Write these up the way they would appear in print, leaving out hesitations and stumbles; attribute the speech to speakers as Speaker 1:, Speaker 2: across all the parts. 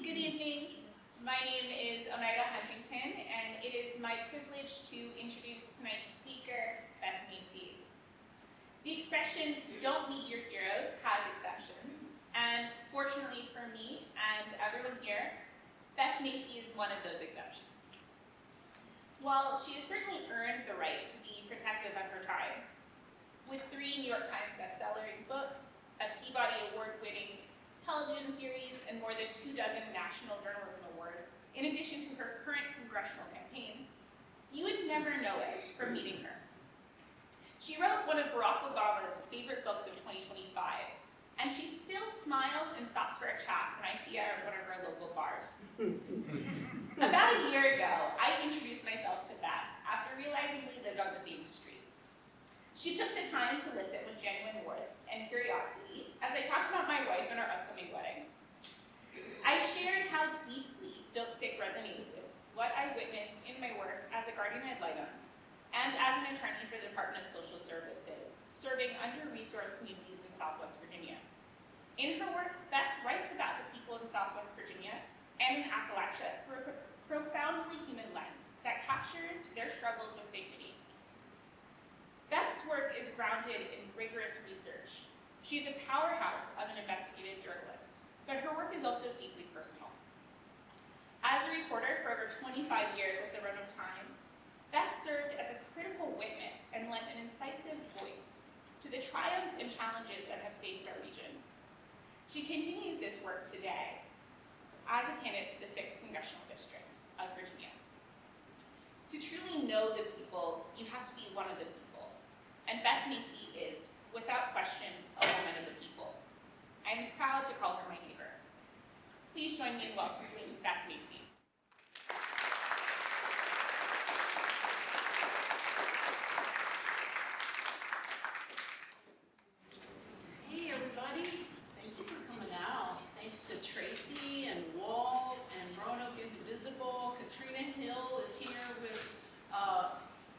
Speaker 1: Good evening. My name is Omega Huntington, and it is my privilege to introduce tonight's speaker, Beth Macy. The expression, "don't meet your heroes," has exceptions, and fortunately for me and everyone here, Beth Macy is one of those exceptions. While she has certainly earned the right to be protective of her time, with 3 New York Times bestselling books, a Peabody Award-winning television series, and more than 24 National Journalism Awards, in addition to her current congressional campaign, you would never know it from meeting her. She wrote one of Barack Obama's favorite books of 2025, and she still smiles and stops for a chat when I see her at one of our local bars. About a year ago, I introduced myself to Beth after realizing we lived on the same street. She took the time to listen with genuine worth and curiosity as I talked about my wife and our upcoming wedding. I shared how deeply Dope Sick resonated with what I witnessed in my work as a guardian ad litem and as an attorney for the Department of Social Services, serving under-resourced communities in Southwest Virginia. In her work, Beth writes about the people in Southwest Virginia and in Appalachia through a profoundly human lens that captures their struggles with dignity. Beth's work is grounded in rigorous research. She's a powerhouse of an investigative journalist, but her work is also deeply personal. As a reporter for over 25 years at the Roanoke Times, Beth served as a critical witness and lent an incisive voice to the triumphs and challenges that have faced our region. She continues this work today as a candidate for the 6th Congressional District of Virginia. To truly know the people, you have to be one of the people. And Beth Macy is, without question, a woman of the people. I'm proud to call her my neighbor. Please join me in welcoming Beth Macy.
Speaker 2: Hey everybody, thank you for coming out. Thanks to Tracy and Walt and Roanoke Indivisible. Katrina Hill is here with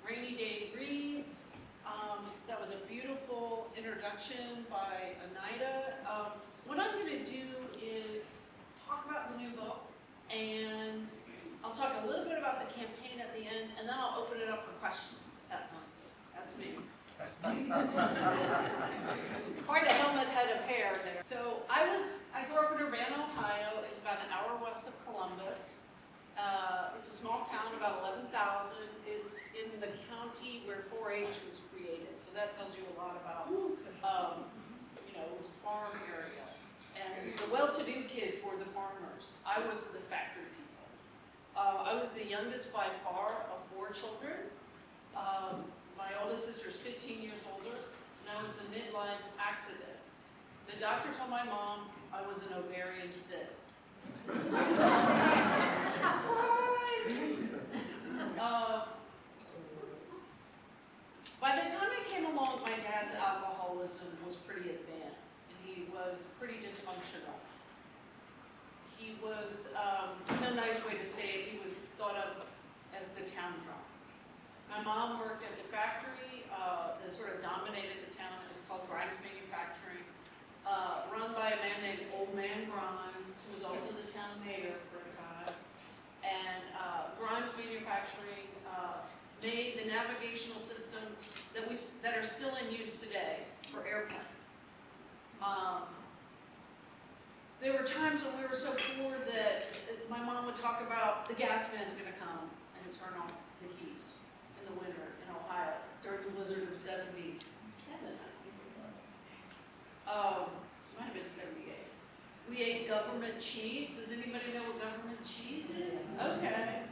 Speaker 2: Rainy Day Reads. That was a beautiful introduction by Anida. What I'm going to do is talk about the new book, and I'll talk a little bit about the campaign at the end, and then I'll open it up for questions, if that sounds good. That's me. Quite a helmet head of hair there. So I grew up in Urbana, Ohio. It's about an hour west of Columbus. It's a small town, about 11,000. It's in the county where 4-H was created, so that tells you a lot about, it was a farm area. And the well-to-do kids were the farmers. I was the factory people. I was the youngest by far of 4 children. My oldest sister is 15 years older, and I was the midlife accident. The doctor told my mom I was an ovarian cyst. By the time I came along, my dad's alcoholism was pretty advanced, and he was pretty dysfunctional. He was, no nice way to say it, he was thought of as the town drunk. My mom worked at the factory that sort of dominated the town. It was called Grimes Manufacturing, run by a man named Old Man Grimes, who was also the town mayor for a time. And Grimes Manufacturing made the navigational system that are still in use today for airplanes. There were times when we were so poor that my mom would talk about the gas man's going to come and turn off the heat in the winter in Ohio during the blizzard of 77, I think it was. It might have been 78. We ate government cheese. Does anybody know what government cheese is? Okay.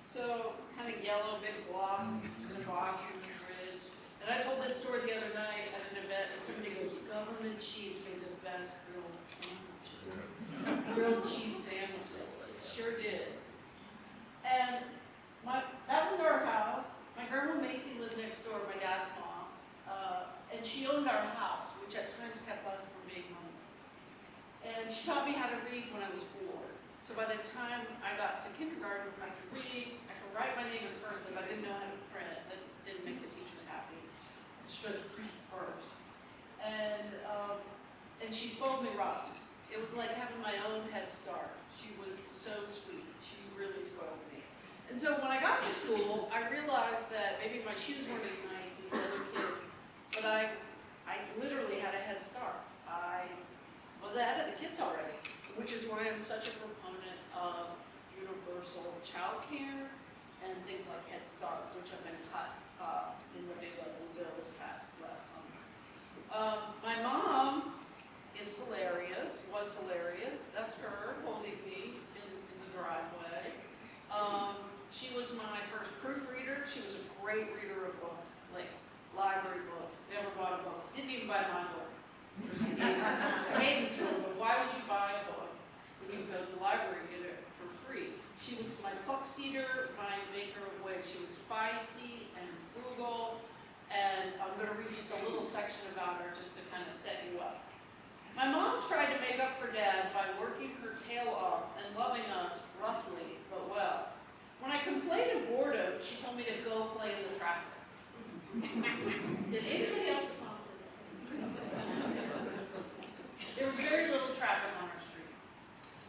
Speaker 2: So, kind of yellow, big block, it's in a box in the fridge. And I told this story the other night at an event, and somebody goes, government cheese made the best grilled sandwiches. Grilled cheese sandwiches. It sure did. And that was our house. My grandma Macy lived next door, my dad's mom. And she owned our house, which at times kept us from being homeless. And she taught me how to read when I was 4. So by the time I got to kindergarten, I could read, I could write my name in cursive. I didn't know how to print. That didn't make the teacher happy. She was supposed to print first. And she spoiled me rotten. It was like having my own head start. She was so sweet. She really spoiled me. And so when I got to school, I realized that maybe my shoes weren't as nice as the other kids, but I literally had a head start. I was ahead of the kids already, which is why I'm such a proponent of universal child care and things like Head Start, which have been cut in the big level bill passed last summer. My mom is hilarious, was hilarious. That's her holding me in the driveway. She was my first proofreader. She was a great reader of books, like library books. Never bought a book. Didn't even buy my books. I gave them to her, but why would you buy a book when you go to the library and get it for free? She was my puck seater, my maker of waves. She was feisty and frugal, and I'm going to read just a little section about her just to kind of set you up. My mom tried to make up for Dad by working her tail off and loving us roughly, but well. When I complained of boredom, she told me to go play in the traffic. Did anybody else sponsor that? There was very little traffic on our street.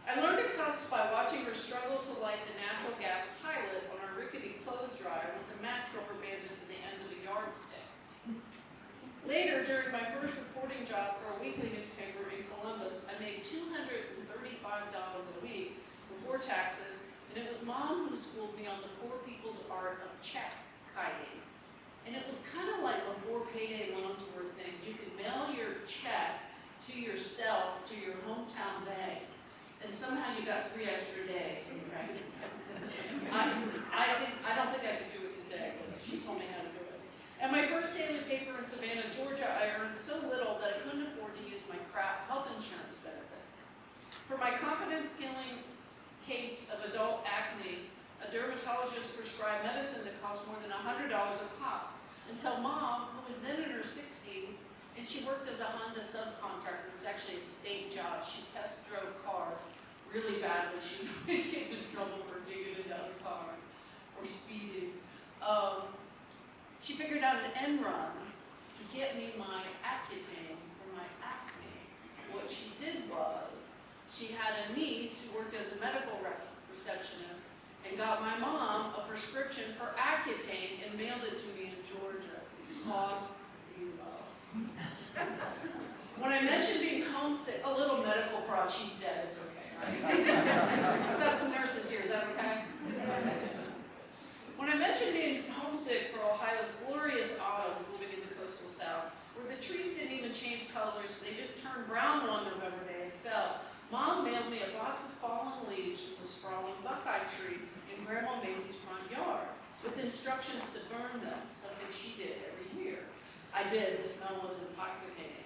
Speaker 2: I learned to cuss by watching her struggle to light the natural gas pilot on our rickety clothes dryer with a match rubber banded to the end of a yardstick. Later, during my first reporting job for a weekly newspaper in Columbus, I made $235 a week before taxes, and it was Mom who schooled me on the poor people's art of check kiting. And it was kind of like before payday loans were a thing. You could mail your check to yourself, to your hometown bank, and somehow you got 3 extra days, right? I don't think I could do it today, but she told me how to do it. At my first daily paper in Savannah, Georgia, I earned so little that I couldn't afford to use my crap health insurance benefits. For my confidence-killing case of adult acne, a dermatologist prescribed medicine that cost more than $100 a pop, until Mom, who was then in her 60s, and she worked as a Honda subcontractor. It was actually a state job. She test drove cars really badly. She was always getting in trouble for digging into other cars or speeding. She figured out an end run to get me my Accutane for my acne. What she did was, she had a niece who worked as a medical receptionist and got my mom a prescription for Accutane and mailed it to me in Georgia. Cost $0. When I mentioned being homesick, a little medical fraud, she's dead, it's okay, right? I've got some nurses here, is that okay? When I mentioned being homesick for Ohio's glorious autumns living in the coastal South, where the trees didn't even change colors, they just turned brown one November day and fell, Mom mailed me a box of fallen leaves from the sprawling buckeye tree in Grandma Macy's front yard, with instructions to burn them, something she did every year. I did, the smell was intoxicating.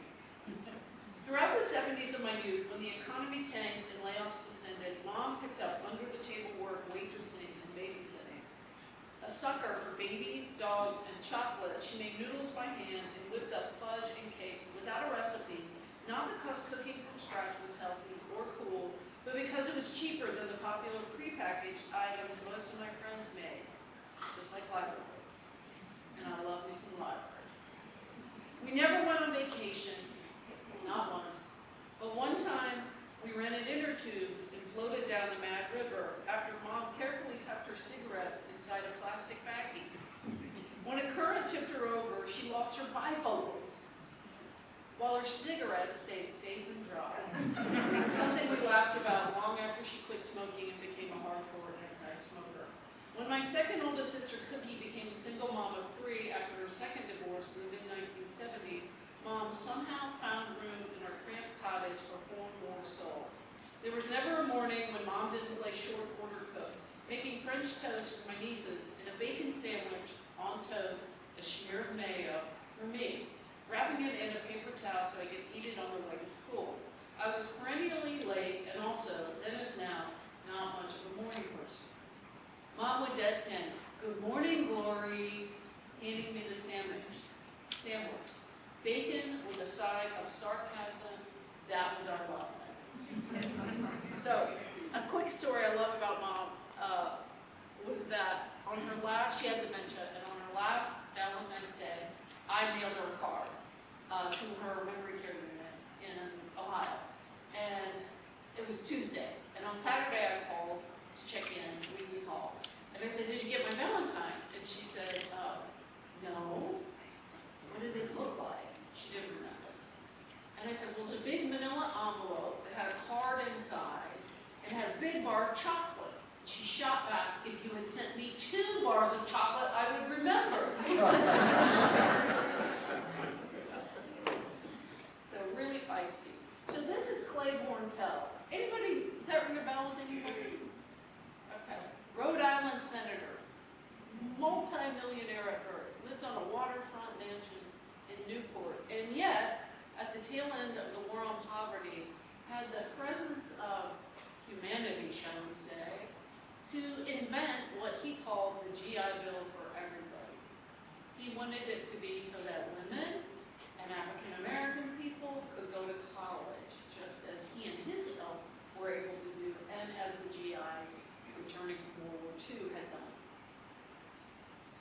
Speaker 2: Throughout the 70s of my youth, when the economy tanked and layoffs descended, Mom picked up under-the-table work waitressing and babysitting. A sucker for babies, dogs, and chocolate, she made noodles by hand and whipped up fudge and cakes without a recipe, not because cooking from scratch was healthy or cool, but because it was cheaper than the popular prepackaged items most of my friends made, just like library books. And I love me some library. We never went on vacation, not once, but one time we rented inner tubes and floated down the Mad River after Mom carefully tucked her cigarettes inside a plastic baggie. When a current tipped her over, she lost her bifocals, while her cigarettes stayed safe and dry. Something we laughed about long after she quit smoking and became a hardcore anti-smoker. When my second oldest sister, Cookie, became a single mom of 3 after her second divorce in the mid-1970s, Mom somehow found room in our cramped cottage for 4 more souls. There was never a morning when Mom didn't play short order cook, making French toast for my nieces and a bacon sandwich on toast, a smear of mayo for me, wrapping it in a paper towel so I could eat it on the way to school. I was perennially late and also, then as now, not much of a morning person. Mom would deadpan, "Good morning, Glory," handing me the sandwich. Bacon with a side of sarcasm, that was our love language. So, a quick story I love about Mom was that on her last, she had dementia, and on her last Valentine's Day, I mailed her a card to her memory care unit in Ohio. And was Tuesday, and on Saturday I called to check in, weekly call. And I said, did you get my Valentine? And she said, no. What did it look like? She didn't remember. And I said, well, it's a big manila envelope. It had a card inside. It had a big bar of chocolate. She shot back, if you had sent me 2 bars of chocolate, I would remember. So really feisty. So this is Claiborne Pell. Anybody, does that ring a bell with anybody? Okay. Rhode Island senator, multi-millionaire at birth, lived on a waterfront mansion in Newport, and yet, at the tail end of the war on poverty, had the presence of humanity, shall we say, to invent what he called the GI Bill for everybody. He wanted it to be so that women and African American people could go to college, just as he and his ilk were able to do, and as the GIs returning from World War II had done.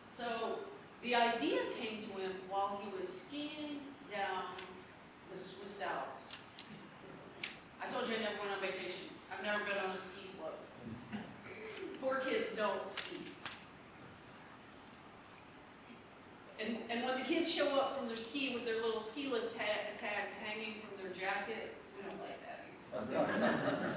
Speaker 2: So the idea came to him while he was skiing down the Swiss Alps. I told you I never went on vacation. I've never been on a ski slope. Poor kids don't ski. And when the kids show up from their ski with their little ski lift tags hanging from their jacket, we don't like that either.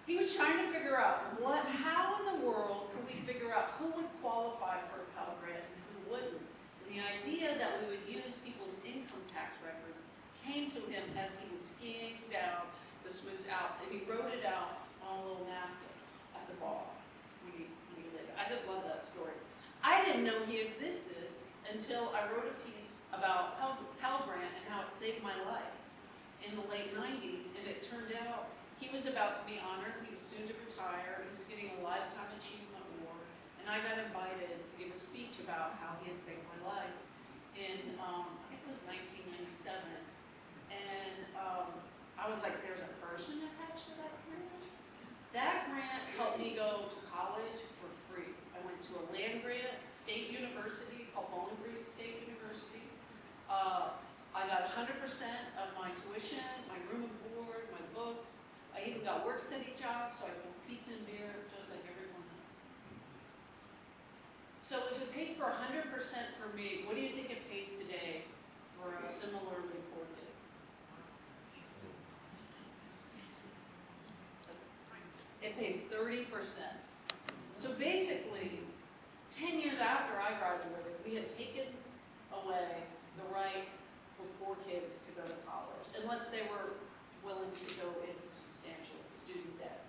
Speaker 2: He was trying to figure out how in the world could we figure out who would qualify for a Pell Grant and who wouldn't. And the idea that we would use people's income tax records came to him as he was skiing down the Swiss Alps, and he wrote it out on a little napkin at the bar when he lived. I just love that story. I didn't know he existed until I wrote a piece about Pell Grant and how it saved my life in the late 90s, and it turned out he was about to be honored. He was soon to retire. He was getting a Lifetime Achievement Award, and I got invited to give a speech about how he had saved my life in, I think it was 1997, and I was like, there's a person attached to that grant? That grant helped me go to college for free. I went to a land grant, state university, called Bowling Green State University. I got 100% of my tuition, my room and board, my books. I even got work study jobs, so I could pizza and beer just like everyone else. So if it paid for 100% for me, what do you think it pays today for a similarly poor kid? It pays 30%. So basically, 10 years after I graduated, we had taken away the right for poor kids to go to college, unless they were willing to go into substantial student debt.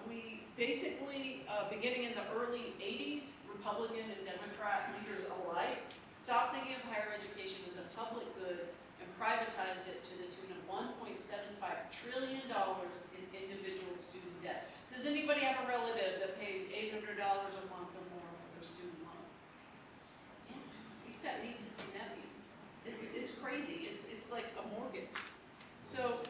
Speaker 2: We basically, beginning in the early 80s, Republican and Democrat leaders alike stopped thinking of higher education as a public good and privatized it to the tune of $1.75 trillion in individual student debt. Does anybody have a relative that pays $800 a month or more for their student loan? Yeah, we've got nieces and nephews. It's crazy. It's like a mortgage. So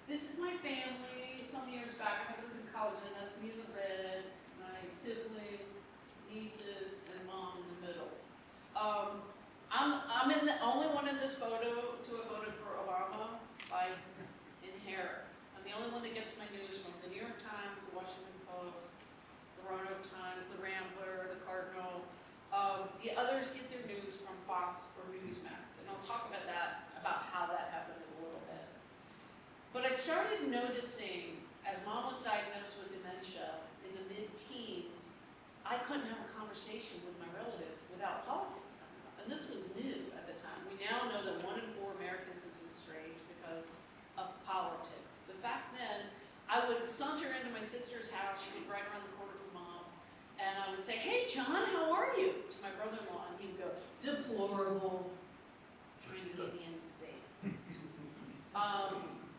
Speaker 2: this is my family. Some years back, I was in college, and that's me in the red, my siblings, nieces, and mom in the middle. I'm in the only one in this photo to have voted for Obama by Harris. I'm the only one that gets my news from the New York Times, the Washington Post, the Roanoke Times, the Rambler, the Cardinal. The others get their news from Fox or Newsmax, and I'll talk about that, about how that happened in a little bit. But I started noticing, as mom was diagnosed with dementia in the mid-teens, I couldn't have a conversation with my relatives without politics coming up. And this was new at the time. We now know that 1 in 4 Americans is estranged because of politics. But back then, I would saunter into my sister's house. She'd be right around the corner from mom. And I would say, hey, John, how are you? To my brother-in-law. And he would go, deplorable. Trying to get me in the debate.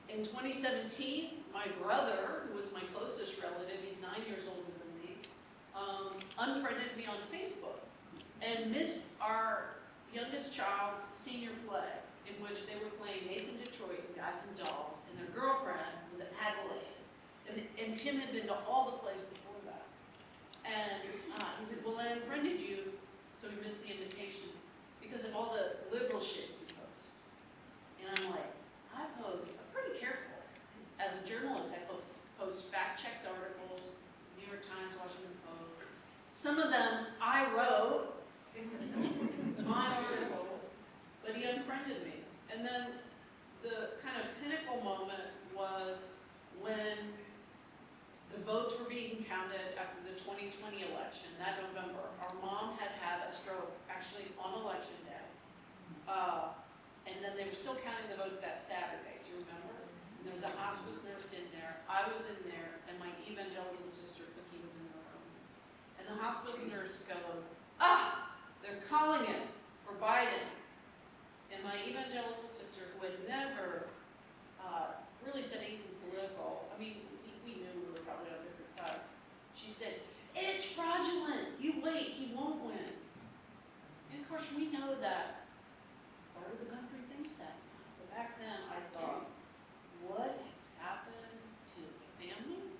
Speaker 2: In 2017, my brother, who was my closest relative, he's 9 years older than me, unfriended me on Facebook and missed our youngest child's senior play, in which they were playing Nathan Detroit and Guys and Dolls, and their girlfriend was at Adelaide. And Tim had been to all the plays before that. And he said, well, I unfriended you, so he missed the invitation because of all the liberal shit you post. And I'm like, I post And then the kind of pinnacle moment was when the votes were being counted after the 2020 election, that November. Our mom had had a stroke, actually on election day. And then they were still counting the votes that Saturday, do you remember? And there was a hospice nurse in there, I was in there, and my evangelical sister, Cookie, was in the room. And the hospice nurse goes, they're calling it for Biden. And my evangelical sister, who had never really said anything political, I mean, we knew we were probably on different sides. She said, it's fraudulent, you wait, he won't win. And of course, we know that part of the country thinks that. But back then, I thought, what has happened to the family?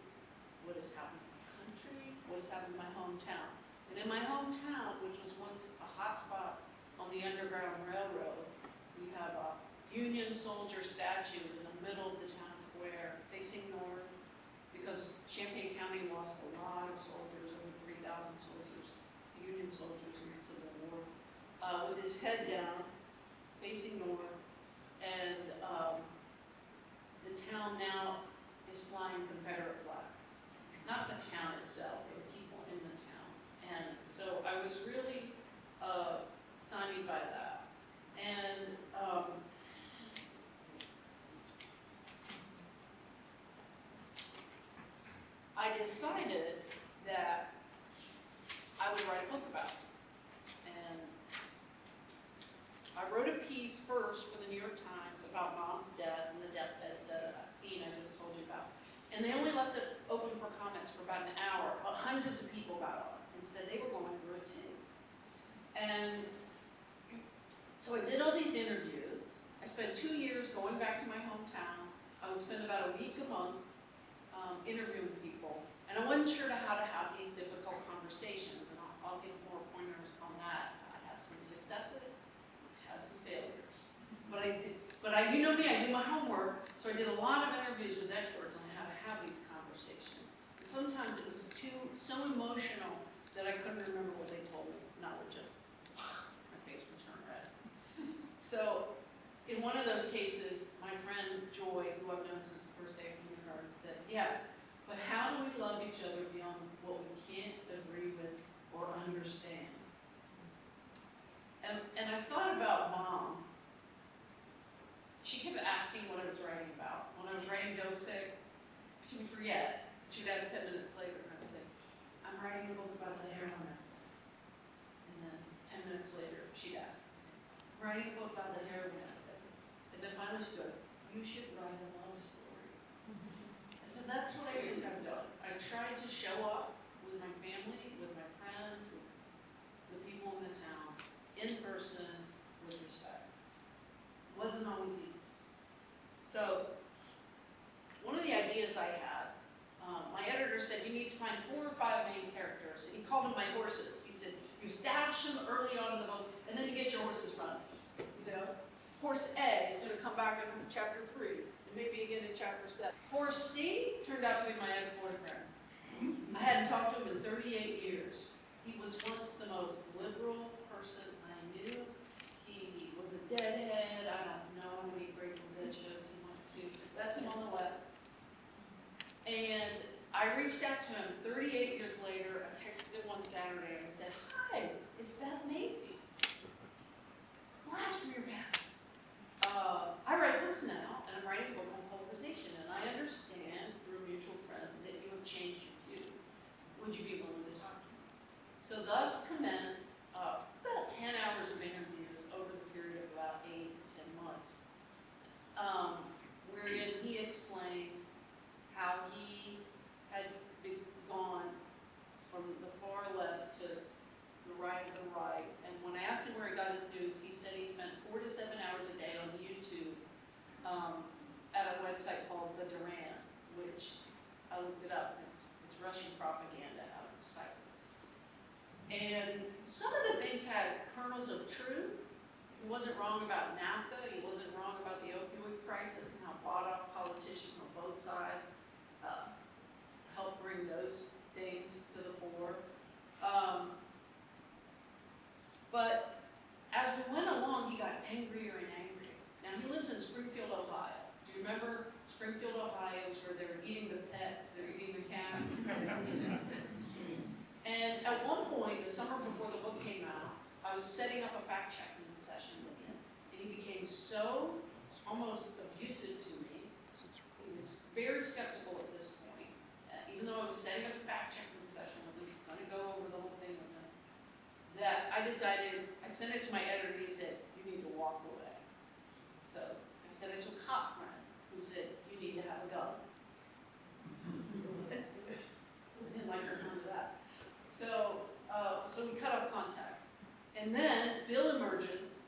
Speaker 2: What has happened to the country? What has happened to my hometown? And in my hometown, which was once a hot spot on the Underground Railroad, we have a Union soldier statue in the middle of the town square, facing north, because Champaign County lost a lot of soldiers, over 3,000 soldiers, Union soldiers in the Civil War, with his head down, facing north, and the town now is flying Confederate flags. Not the town itself, but people in the town. And so I was really stymied by that. And I decided that I would write a book about it. And I wrote a piece first for the New York Times about Mom's death and the deathbed scene I just told you about. And they only left it open for comments for about an hour, but hundreds of people got on and said they were going through it too. And so I did all these interviews. I spent 2 years going back to my hometown. I would spend about a week a month interviewing people. And I wasn't sure how to have these difficult conversations, and I'll give more pointers on that. I had some successes, I had some failures. But you know me, I do my homework, so I did a lot of interviews with experts on how to have these conversations. And sometimes it was so emotional that I couldn't remember what they told me, and I would just, my face would turn red. So, in one of those cases, my friend Joy, who I've known since the first day of kindergarten, said, yes, but how do we love each other beyond what we can't agree with or understand? And I thought about Mom. She kept asking what I was writing about. When I was writing Don't Say, she would forget. She'd ask 10 minutes later, and I'd say, I'm writing a book about the heroin. And then 10 minutes later, she'd ask, I'm writing a book about the heroin. And then finally she goes, you should write a love story. And so that's what I think I've done. I tried to show up with my family, with my friends, with the people in the town, in person, with respect. It wasn't always easy. So, one of the ideas I had, my editor said you need to find 4 or 5 main characters, and he called them my horses. He said, you establish them early on in the book, and then you get your horses running. You know? Horse A is going to come back in chapter 3, and maybe again in chapter 7. Horse C turned out to be my ex-boyfriend. I hadn't talked to him in 38 years. He was once the most liberal person I knew. He was a deadhead. I don't know how many Grateful Dead shows he went to. That's him on the left. And I reached out to him 38 years later. I texted him one Saturday and I said, hi, it's Beth Macy. Blast from your past. I write books now, and I'm writing a book on polarization, and I understand through a mutual friend that you have changed your views. Would you be willing to talk to me? So thus commenced about 10 hours of interviews over the period of about 8 to 10 months, wherein he explained how he had gone from the far left to the right of the right, and when And at one point, the summer before the book came out, I was setting up a fact-checking session with him, and he became so almost abusive to me. He was very skeptical at this point, even though I was setting up a fact-checking session with him, going to go over the whole thing with him, that I decided, I sent it to my editor, and he said, you need to walk away. So I sent it to a cop friend who said, you need to have a gun. I didn't like the sound of that. So we cut off contact. And then Bill emerges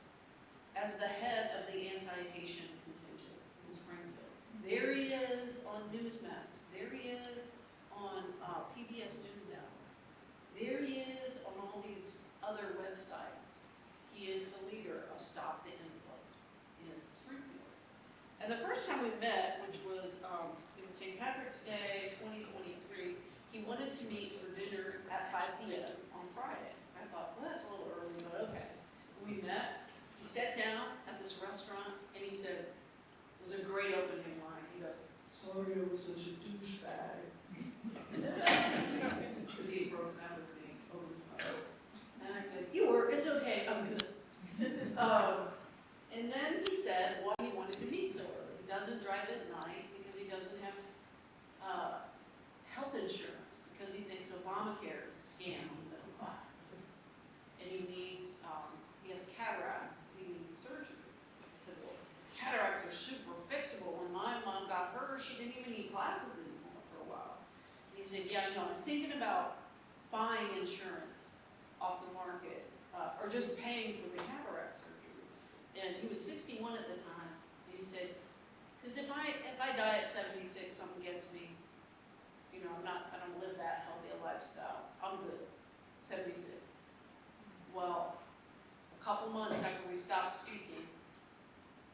Speaker 2: as the head of the anti-Haitian contingent in Springfield. There he is on Newsmax. There he is on PBS NewsHour. There he is on all these other websites. He is the leader of Stop the Influx in Springfield. And the first time we met, which was it was St. Patrick's Day 2023, he wanted to meet for dinner at 5 p.m. on Friday. I thought, well, that's a little early, but okay. We met, he sat down at this restaurant, and he said, it was a great opening line. He goes, sorry I was such a douchebag. Because he had broken out with me over the phone. And I said, it's okay, I'm good. And then he said why he wanted to meet so early. He doesn't drive at night because he doesn't have health insurance, because he thinks Obamacare is a scam on the middle class. And he needs, he has cataracts, he needs surgery. I said, well, cataracts are super fixable. When my mom got hers, she didn't even need glasses anymore for a while. And he said, yeah, no, I'm thinking about buying insurance off the market, or just paying for the cataract surgery. And he was 61 at the time, and he said, because if I die at 76, something gets me, I don't live that healthy a lifestyle. I'm good. 76. Well, a couple months after we stopped speaking,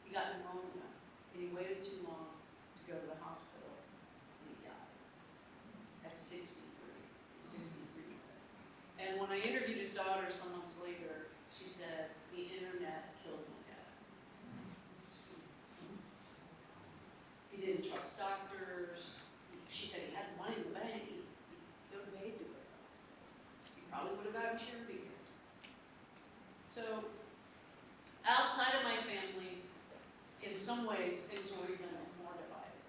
Speaker 2: he got pneumonia, and he waited too long to go to the hospital, and he died at 63. 63. And when I interviewed his daughter some months later, she said, the internet killed my dad. He didn't trust doctors. She said he had money in the bank. He could have paid to go to the hospital. He probably would have gotten charity care. So, outside of my family, in some ways, things were even more divided.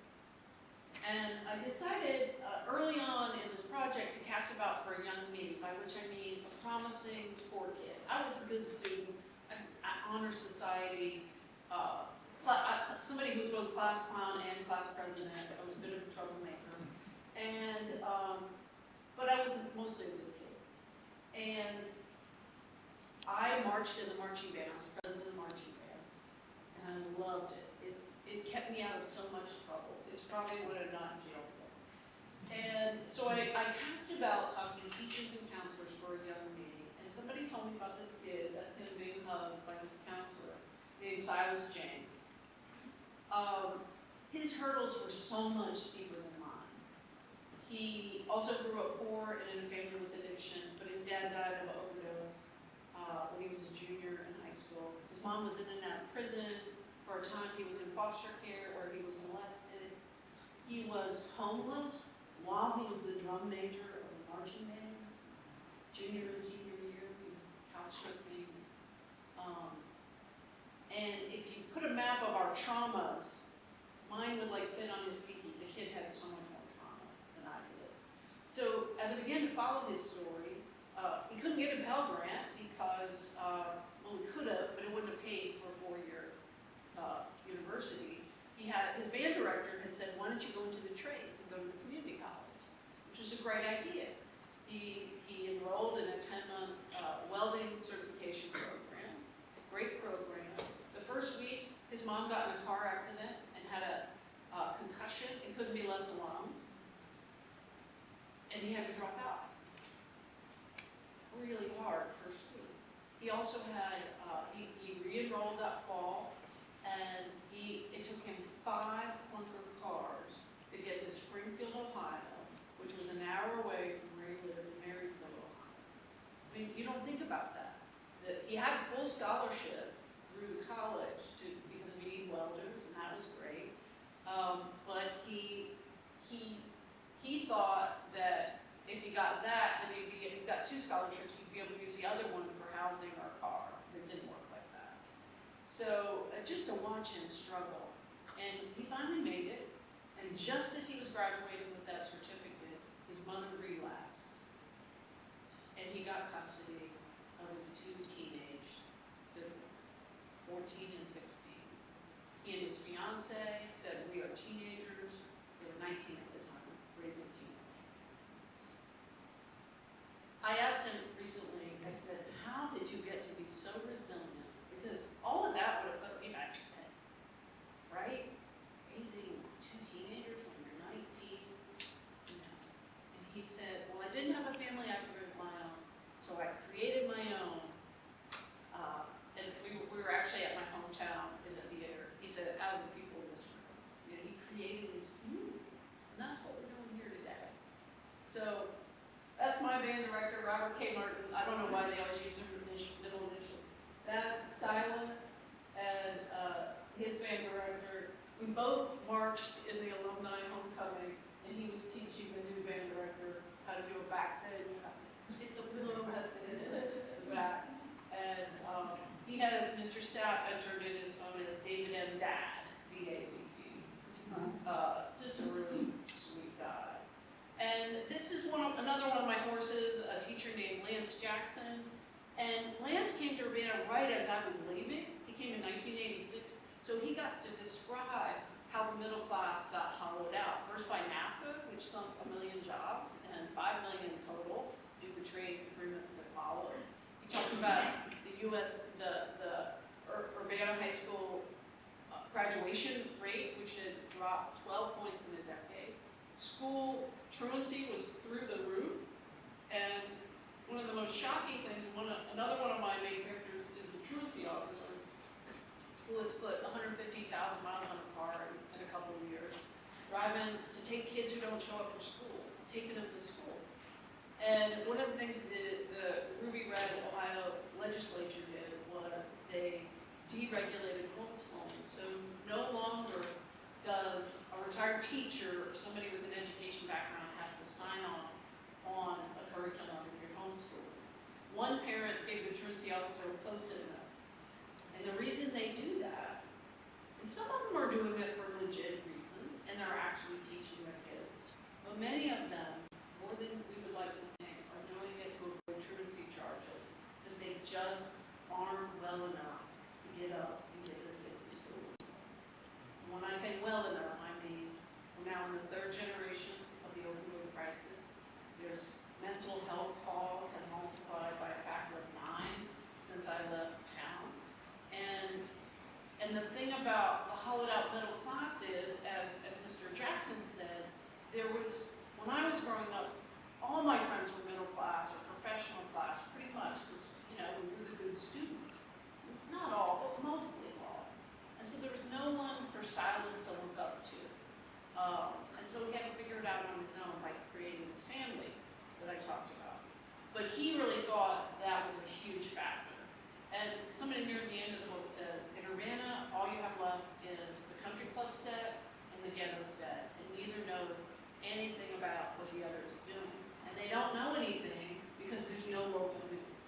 Speaker 2: And I decided early on in this project to cast about for a young me, by which I mean a promising poor kid. I was a good student, I honor society, somebody who was both class clown and class president. I was a bit of a troublemaker. And, but I was mostly a good kid. And I marched in the marching band. I was president of the marching band. And I loved it. It kept me out of so much trouble. It's probably what I've not in jail for. And so I cast about talking to teachers and counselors for a young me. And somebody told me about this kid that's him being hugged by this counselor named Silas James. His hurdles were so much steeper than mine. He also grew up poor and in a family with addiction, but his dad died of an overdose when he was a junior in high school. His mom was in and out of prison. For a time, he was in foster care where he was molested. He was homeless while he was the drum major of the marching band. Junior and senior year, he was couch surfing. And if you put a map of our traumas, mine would fit on his pinky. The kid had so much more trauma than I did. So as I began to follow his story, he couldn't get a Pell Grant because, well, he could have, but it wouldn't have paid for a 4-year university. His band director had said, why don't you go into the trades and go to the community college, which was a great idea. He enrolled in a 10-month welding certification program, great program. The first week, his mom got in a car accident and had a concussion and couldn't be left alone. And he had to drop out. Really hard first week. He also had, he re-enrolled that fall, and it took him 5 clunker cars to get to Springfield, Ohio, which was an hour away from where he lived in Marysville, Ohio. I mean, you don't think about that. He had a full scholarship through college because we need welders, and that was great. But he thought that scholarships, he'd be able to use the other one for housing or a car. It didn't work like that. So just to watch him struggle. And he finally made it. And just as he was graduating with that certificate, his mother relapsed. And he got custody of his two teenage siblings, 14 and 16. He and his fiance said, "We are teenagers." They were 19 at the time, raising teenagers. I asked him recently, I said, "How did you get to be so resilient?" Because all of that would have put me back to bed, right? Raising two teenagers when you're 19, you know. And he said, "Well, I didn't have a family I could of my own, so I created my own." And we were actually at my hometown in the theater. He said, "Out of the people in this room." You know, he created his community. And that's what we're doing here today. So that's my band director, Robert K. Martin. I don't know why they always use their middle initials. That's Silas, and his band director. We both marched in the alumni homecoming, and he was teaching the new band director how to do a back bend. Hit the pillow, has to hit it in the back. And he has Mr. Sapp entered in his phone as David M. Dad, D-A-D-D. Just a really sweet guy. And this is another one of my horses, a teacher named Lance Jackson. And Lance came to Urbana right as I was leaving. He came in 1986. So he got to describe how the middle class got hollowed out. First by NAFTA, which sunk 1 million jobs, and 5 million total due to the trade agreements that followed. He talked about the Urbana High School graduation rate, which had dropped 12 points in a decade. School truancy was through the roof. And one of the most shocking things, another one of my main characters is the truancy officer, who has put 150,000 miles on a car in a couple of years, driving to take kids who don't show up for school, taking them to school. And one of the things the Ruby Red Ohio legislature did was they deregulated homeschooling. So no longer does a retired teacher or somebody with an education background have to sign on a curriculum if you're homeschooling. One parent gave the truancy officer a Post-it note. And the reason they do that, and some of them are doing it for legit reasons, and they're actually teaching their kids, but many of them, more than we would like to think, are doing it to avoid truancy charges, because they just aren't well enough to get up and get their kids to school. And when I say well enough, I mean we're now in the 3rd generation of the opioid crisis. There's mental health calls have multiplied by a factor of 9 since I left town. And the thing about the hollowed out middle class is, as Mr. Jackson said, when I was growing up, all my friends were middle class or professional class, pretty much, because, you know, we were the good students. Not all, but mostly all. And so there was no one for Silas to look up to. And so he had to figure it out on his own by creating this family that I talked about. But he really thought that was a huge factor. And somebody near the end of the book says, in Urbana, all you have left is the country club set and the ghetto set, and neither knows anything about what the other is doing. And they don't know anything because there's no local news.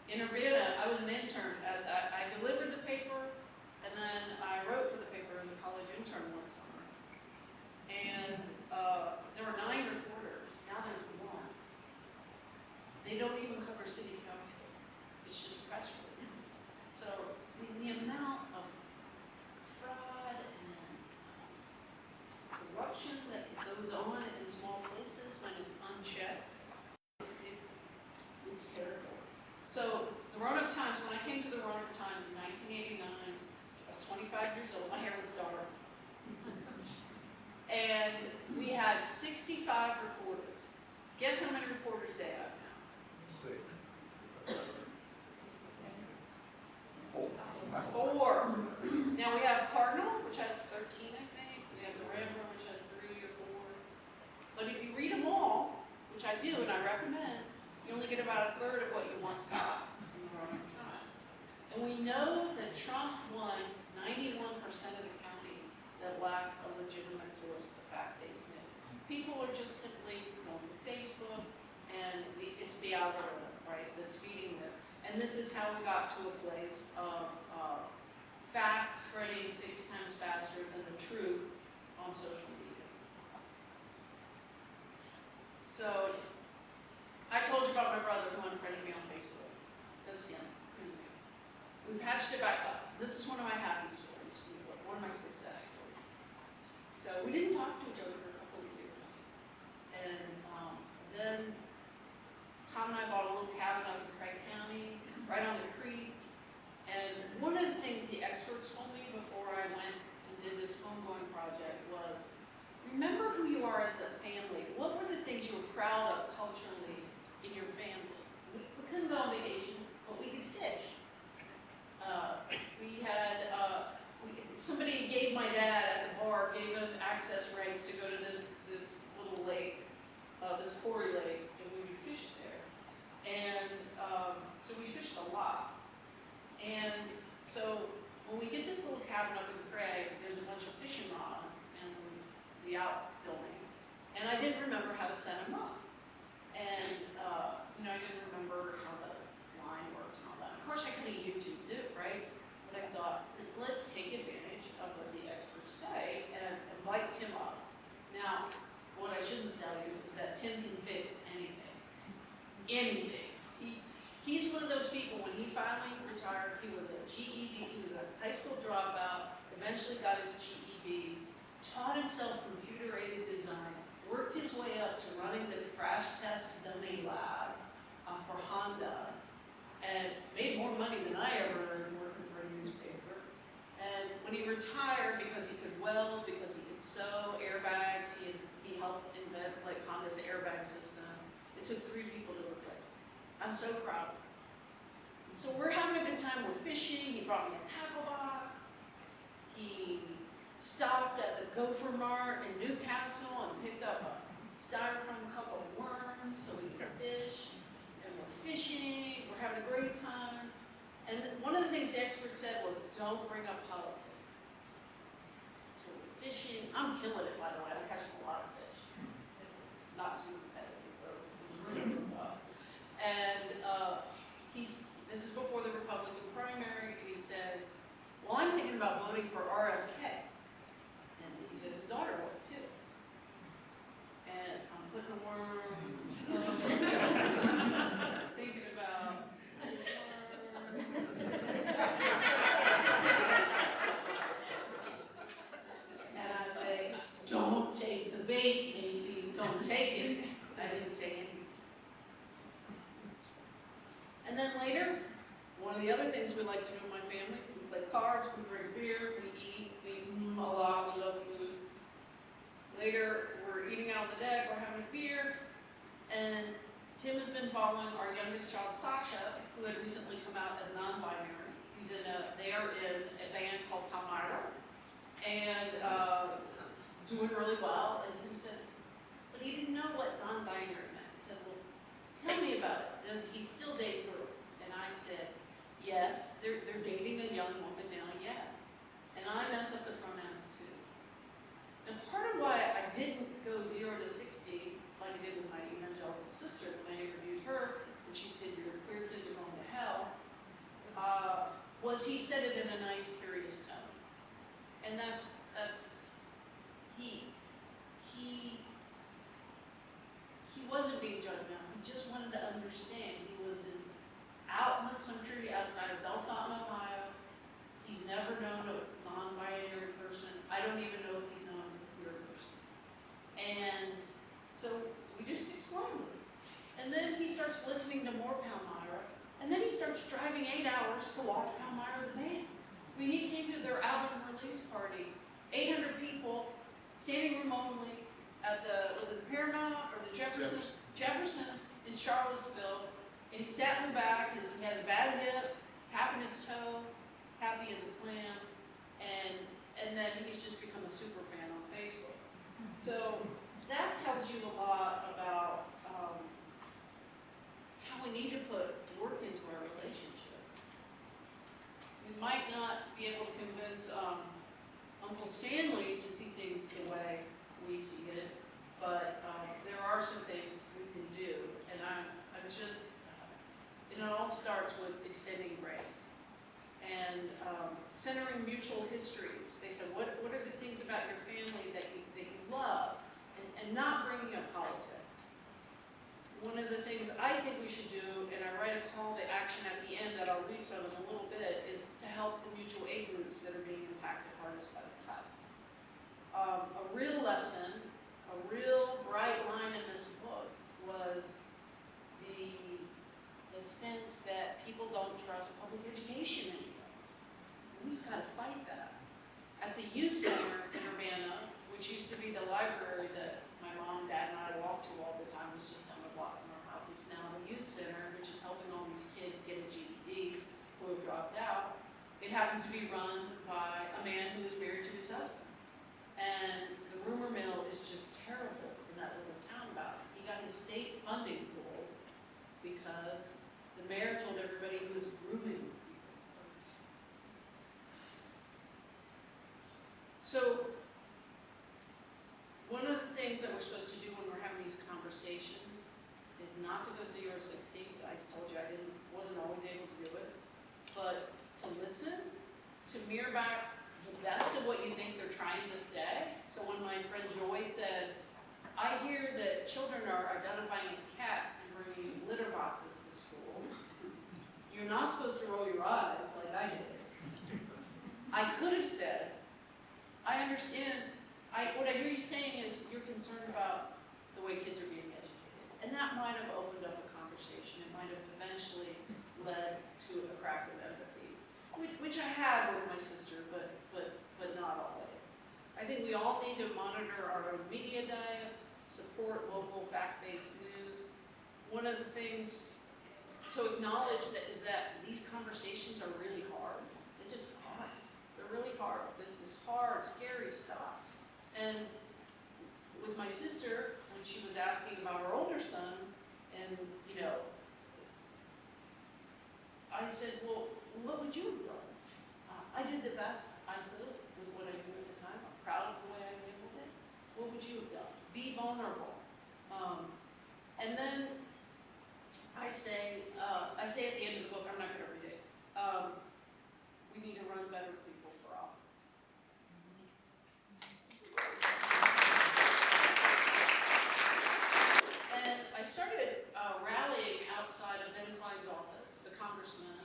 Speaker 2: In Urbana, I was an intern. I delivered the paper, and then I wrote for the paper as a college intern one summer. And there were 9 reporters. Now there's 1. They don't even cover city council. It's just press releases. So the amount of fraud and corruption that goes on in small places when it's unchecked, it's terrible. So the Roanoke Times, when I came to the Roanoke Times in 1989, I was 25 years old. My hair was dark. And we had 65 reporters. Guess how many reporters they have now?
Speaker 3: 6.
Speaker 2: 4. Now we have Cardinal, which has 13, I think. We have the Rambler, which has 3 or 4. But if you read them all, which I do and I recommend, you only get about 1/3 of what you once got in the Roanoke Times. And we know that Trump won 91% of the counties that lack a legitimate source of fact-based news. People are just simply going to Facebook and it's the algorithm, right, that's feeding them. And this is how we got to a place of facts spreading 6 times faster than the truth on social media. So, I told you about my brother who unfriended me on Facebook. That's him. We patched it back up. This is one of my happy stories, one of my success stories. So, we didn't talk to each other for a couple of years. And then Tom and I bought a little cabin up in Craig County, right on the creek. And one of the things the experts told me before I went and did this homegoing project was, remember who you are as a family. What were the things you were proud of culturally in your family? We couldn't go on vacation, but we could fish. We had, somebody gave my dad at the bar, gave him access rights to go to this little lake, this quarry lake, and we would fish there. And so we fished a lot. And so when we get this little cabin up in Craig, there's a bunch of fishing rods in the outbuilding. And I didn't remember how to set them up. And, I didn't remember how the line worked and all that. Of course, I could have YouTubed it, right? But I thought, let's take advantage of what the experts say and invite Tim up. Now, what I shouldn't tell you is that Tim can fix anything. Anything. He's one of those people, when he finally retired, he was a GED, he was a high school dropout, eventually got his GED, taught himself computer-aided design, worked his way up to running the crash test dummy lab for Honda, and made more money than I ever earned working for a newspaper. And when he retired, because he could weld, because he could sew airbags, he helped invent like Honda's airbag system. It took 3 people to replace him. I'm so proud of him. So we're having a good time, we're fishing, he brought me a tackle box, he stopped at the Gopher Mart in Newcastle and picked up a styrofoam cup of worms so we could fish, and we're fishing, we're having a great time. And one of the things the expert said was, don't bring up politics. So we're fishing, I'm killing it by the way, I'm catching a lot of fish. Not too competitive, but it was really well. And this is before the Republican primary, and he says, well, I'm thinking about voting for RFK. And he said his daughter was too. And I'm putting a worm, thinking about the worm. And I say, don't take the bait, Macy, don't take it. I didn't say anything. And then later, one of the other things we like to do in my family, we play cards, we drink beer, we eat a lot, we love food. Later, we're eating out on the deck, we're having a beer, and Tim has been following our youngest child, Sasha, who had recently come out as non-binary. They are in a band called Palmyra, and doing really well. And Tim said, but he didn't know what non-binary meant. He said, well, tell me about it. Does he still date girls? And I said, yes, they're dating a young woman now, yes. And I mess up the pronouns too. And part of why I didn't go 0 to 60 like I did with my evangelical sister when I interviewed her, and she said, your queer kids are going to hell, was he said it in a nice, curious tone. And he wasn't being judgmental. He just wanted to understand. He was out in the country outside of Bellefontaine, Ohio. He's never known a non-binary person. I don't even know if he's known a queer person. And so we just explained it. And then he starts listening to more Palmyra. And then he starts driving 8 hours to watch Palmyra the band. I mean, he came to their album release party, 800 people, standing room only, at was it the Paramount or the Jefferson? Jefferson in Charlottesville. And he sat in the back, he has a bad hip, tapping his toe, happy as a clam, and then he's just become a super fan on Facebook. So that tells you a lot about how we need to put work into our relationships. We might not be able to convince Uncle Stanley to see things the way we see it, but there are some things we can do. And I'm just, it all starts with extending grace and centering mutual histories. They said, what are the things about your family that you love, and not bringing up politics. One of the things I think we should do, and I write a call to action at the end that I'll read from in a little bit, is to help the mutual aid groups that are being impacted hardest by the cuts. A real lesson, a real bright line in this book was the sense that people don't trust public education anymore. We've got to fight that. At the youth center in Urbana, which used to be the library that my mom, dad, and I walked to all the time, was just down the block from our house. It's now the youth center, which is helping all these kids get a GED who have dropped out. It happens to be run by a man who is married to his husband. And the rumor mill is just terrible in that little town about it. He got his state funding pulled because the mayor told everybody he was grooming people. So, one of the things that we're supposed to do when we're having these conversations is not to go 0 to 60. I told you I wasn't always able to do it, but to listen, to mirror back the best of what you think they're trying to say. So when my friend Joy said, I hear that children are identifying as cats and bringing litter boxes to school, you're not supposed to roll your eyes like I did. I could have said, I understand. What I hear you saying is you're concerned about the way kids are being educated. And that might have opened up a conversation. It might have eventually led to a crack of empathy, which I had with my sister, but not always. I think we all need to monitor our own media diets, support local fact-based news. One of the things to acknowledge is that these conversations are really hard. They're just hard. They're really hard. This is hard, scary stuff. And with my sister, when she was asking about her older son, and, I said, well, what would you have done? I did the best I could with what I knew at the time. I'm proud of the way I handled it. What would you have done? Be vulnerable. And then I say at the end of the book, I'm not going to read it, we need to run better people for office. And I started rallying outside of Ben Klein's office, the congressman,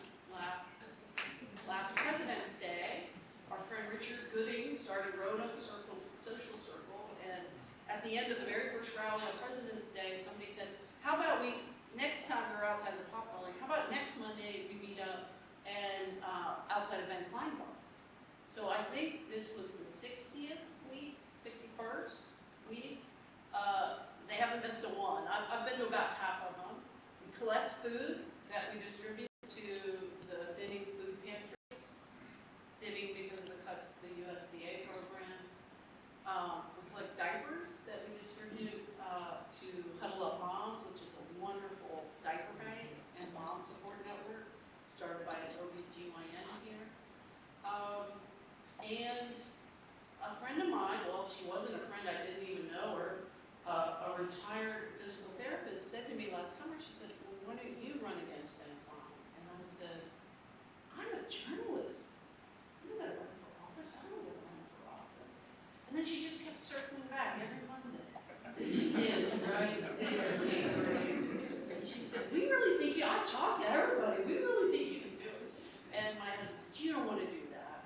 Speaker 2: last President's Day. Our friend Richard Gooding started Roanoke Social Circle, and at the end of the very first rally on President's Day, somebody said, how about next time we're outside the pop building, how about next Monday we meet up and outside of Ben Klein's office? So I think this was the 60th week, 61st week. They haven't missed a one. I've been to about half of them. We collect food that we distribute to the thinning food pantries. Thinning because of the cuts to the USDA program. We collect diapers that we distribute to Huddle Up Moms, which is a wonderful diaper bank and mom support network started by an OBGYN here. And a friend of mine, well, she wasn't a friend, I didn't even know her, a retired physical therapist said to me last summer, she said, well, why don't you run against Ben Klein? And I said, I'm a journalist. I'm not going to run for office. I don't want to run for office. And then she just kept circling back every Monday. And she did, right? And she said, we really think I've talked to everybody. We really think you can do it. And my husband said, you don't want to do that.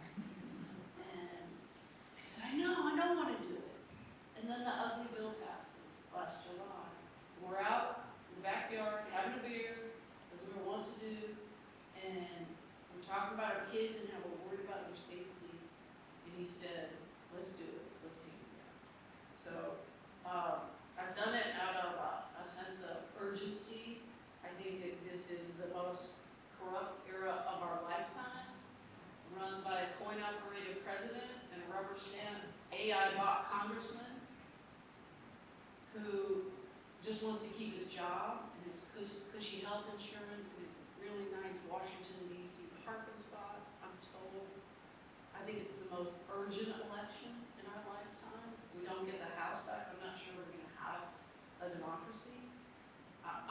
Speaker 2: And I said, I know, I don't want to do it. And then the ugly bill passes last July. We're out in the backyard having a beer, as we were wont to do, and we're talking about our kids and how we're worried about their safety. And he said, let's do it. Let's see what we got. So I've done it out of a sense of urgency. I think that this is the most corrupt era of our lifetime, run by a coin-operated president and a rubber stamp AI bot congressman who just wants to keep his job and his cushy health insurance and his really nice Washington, D.C. parking spot, I'm told. I think it's the most urgent election in our lifetime. If we don't get the House back, I'm not sure we're going to have a democracy.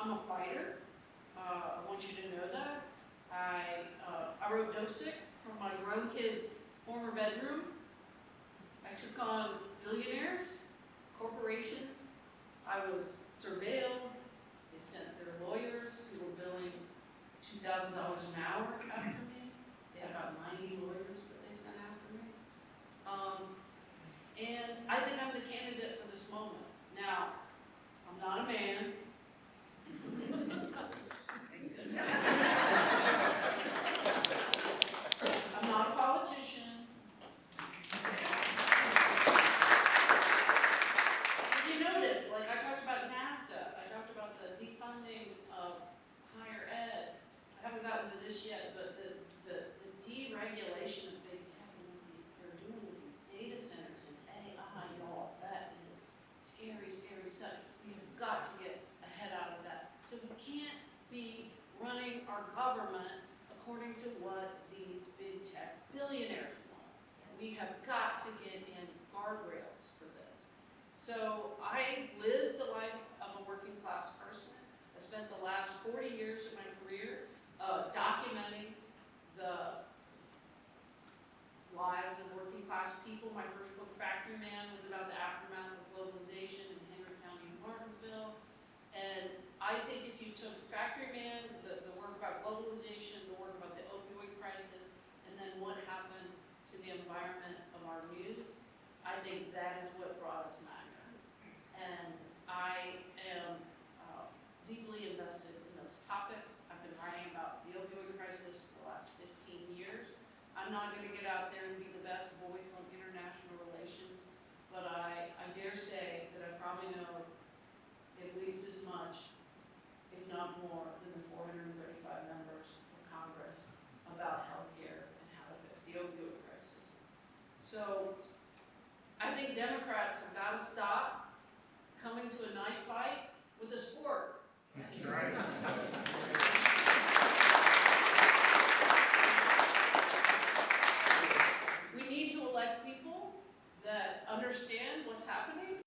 Speaker 2: I'm a fighter. I want you to know that. I wrote Dosick from my grown kid's former bedroom. I took on billionaires, corporations. I was surveilled. They sent their lawyers who were billing $2,000 an hour after me. They had about 90 lawyers that they sent after me. And I think I'm the candidate for this moment. Now, I'm not a man. I'm not a politician. If you notice, like I talked about NAFTA, I talked about the defunding of higher ed. I haven't gotten to this yet, but the deregulation of big tech and what they're doing with these data centers and AI, y'all, that is scary, scary stuff. We have got to get a head out of that. So we can't be running our government according to what these big tech billionaires want. We have got to get in guardrails for this. So I lived the life of a working class person. I spent the last 40 years of my career documenting the lives of working class people. My first book, Factory Man, was about the aftermath of globalization in Henry County and Martinsville. And I think if you took Factory Man, the work about globalization, the work about the opioid crisis, and then what happened to the environment of our news, I think that is what brought us Magna. And I am deeply invested in those topics. I've been writing about the opioid crisis for the last 15 years. I'm not going to get out there and be the best voice on international relations, but I dare say that I probably know at least as much, if not more, than the 435 members of Congress about healthcare and how to fix the opioid crisis. So I think Democrats have got to stop coming to a knife fight with a sport.
Speaker 3: That's right.
Speaker 2: We need to elect people that understand what's happening,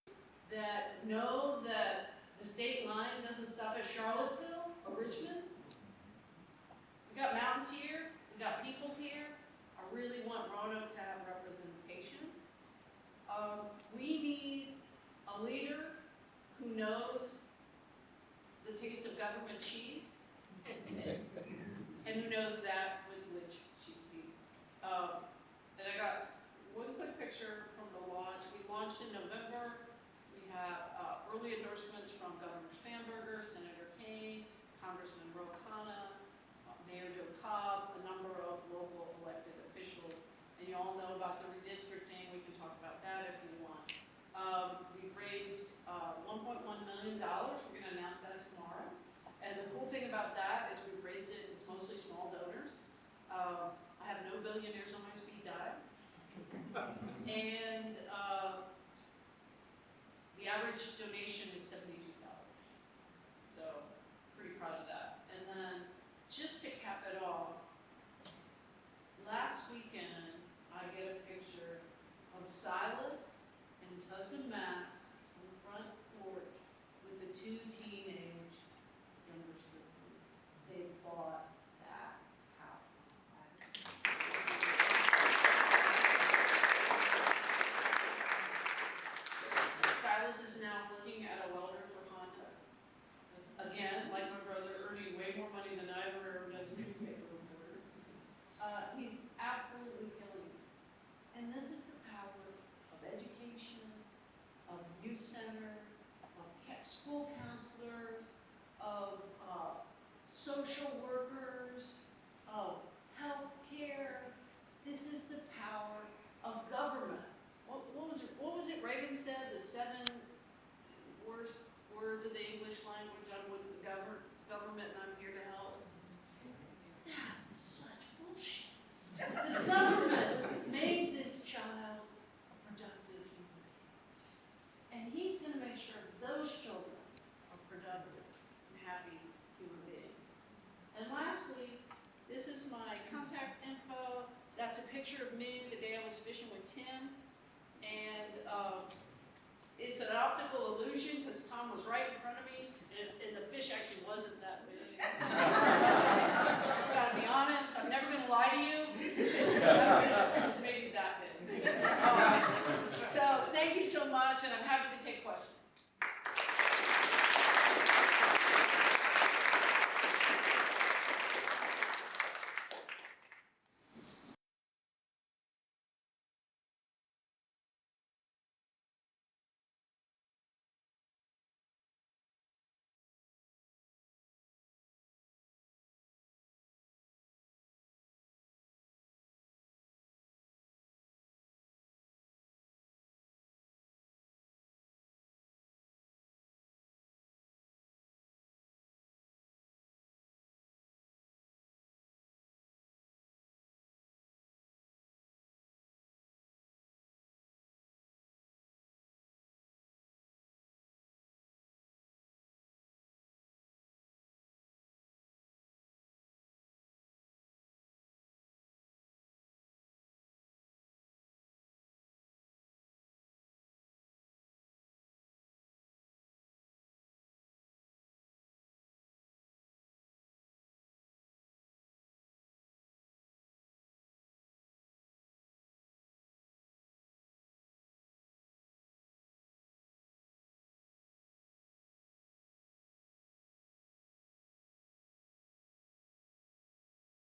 Speaker 2: that know that the state line doesn't stop at Charlottesville or Richmond. We got mountains here, we got people here. I really want Roanoke to have representation. We need a leader who knows the taste of government cheese and who knows that with which she speaks. And I got one quick picture from the launch. We launched in November. We have early endorsements from Governor Spanberger, Senator Kane, Congressman Ro Khanna, Mayor Joe Cobb, a number of local elected officials. And you all know about the redistricting. We can talk about that if you want. We've raised $1.1 million. We're going to announce that tomorrow. And the cool thing about that is we've raised it, it's mostly small donors. I have no billionaires on my speed dial. And the average donation is $72. So pretty proud of that. And then just to cap it off, last weekend I get a picture of Silas and his husband Matt on the front porch with the two teenage younger siblings. They bought that house. Silas is now working at a welder for Honda. Again, like my brother, earning way more money than I ever earned as a newspaper reporter. He's absolutely killing it. And this is the power of education, of youth center, of school counselors, of social workers, of health care. This is the power of government. What was it Reagan said? The 7 worst words of the English language. I'm with the government and I'm here to help. That is such bullshit. The government made this child a productive human being. And he's going to make sure those children are productive and happy human beings. And lastly, this is my contact info. That's a picture of me the day I was fishing with Tim. And it's an optical illusion because Tom was right in front of me and the fish fish actually wasn't that big. Just gotta be honest, I'm never gonna lie to you. That fish was maybe that big. So, thank you so much, and I'm happy to